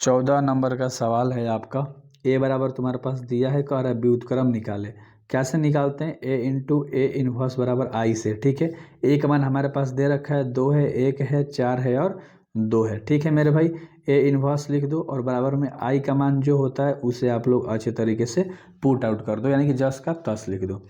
14 number का सवाल है आपका। ए बराबर तुम्हारे पास दिया है, कह रहा है व्युत्क्रम निकाले। कैसे निकालते हैं? ए इंटू ए इनवर्स बराबर आई से। ठीक है, ए का मान हमारे पास दे रखा है 2 है, 1 है, 4 है और 2 है। ठीक है मेरे भाई, ए इनवर्स लिख दो और बराबर में आई का मान जो होता है उसे आप लोग अच्छे तरीके से पुट आउट कर दो, यानी कि जस का तस लिख दो।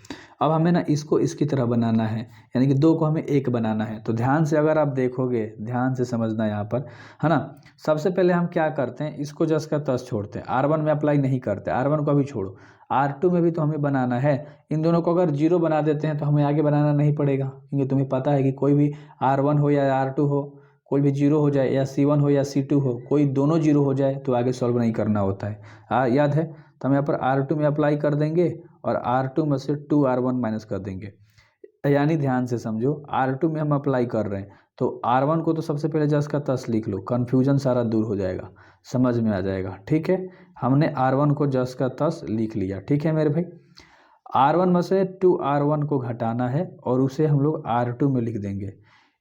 अब हमें ना इसको इसकी तरह बनाना है, यानी कि 2 को हमें 1 बनाना है। तो ध्यान से अगर आप देखोगे, ध्यान से समझना यहाँ पर, है ना। सबसे पहले हम क्या करते हैं, इसको जस का तस छोड़ते हैं, R1 में अप्लाई नहीं करते, R1 को अभी छोड़ो, R2 में भी तो हमें बनाना है। इन दोनों को अगर 0 बना देते हैं तो हमें आगे बनाना नहीं पड़ेगा, क्योंकि तुम्हें पता है कि कोई भी R1 हो या R2 हो, कोई भी 0 हो जाए, या C1 हो या C2 हो, कोई दोनों 0 हो जाए तो आगे सॉल्व नहीं करना होता है। याद है? तो हम यहाँ पर R2 में अप्लाई कर देंगे और R2 में से 2R1 माइनस कर देंगे। यानी ध्यान से समझो, R2 में हम अप्लाई कर रहे हैं तो R1 को तो सबसे पहले जस का तस लिख लो, कन्फ्यूजन सारा दूर हो जाएगा, समझ में आ जाएगा। ठीक है, हमने R1 को जस का तस लिख लिया। ठीक है मेरे भाई, R1 में से 2R1 को घटाना है और उसे हम लोग R2 में लिख देंगे,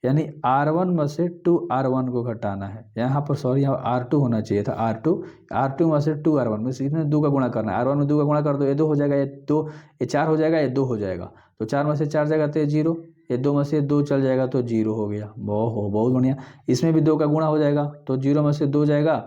यानी R1 में से 2R1 को घटाना है। यहाँ पर सॉरी, यहाँ R2 होना चाहिए था, R2 में से 2R1 में से इसमें 2 का गुणा करना है। R1 में 2 का गुणा कर दो, ये 2 हो जाएगा, ये 2, ये 4 हो जाएगा, ये 2 हो जाएगा, तो 4 में से 4 जाएगा तो ये 0, ये 2 में से 2 चल जाएगा तो 0 हो गया। बहुत बढ़िया। इसमें भी 2 का गुणा हो जाएगा तो 0 में से 2 जाएगा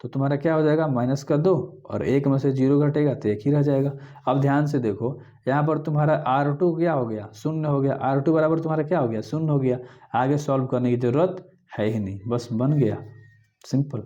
तो तुम्हारा क्या हो जाएगा, माइनस कर दो, और 1 में से 0 घटेगा तो 1 ही रह जाएगा। अब ध्यान से देखो, यहाँ पर तुम्हारा R2 क्या हो गया, शून्य हो गया। R2 बराबर तुम्हारा क्या हो गया, शून्य हो गया। आगे सॉल्व करने की जरूरत है ही नहीं, बस बन गया, सिंपल।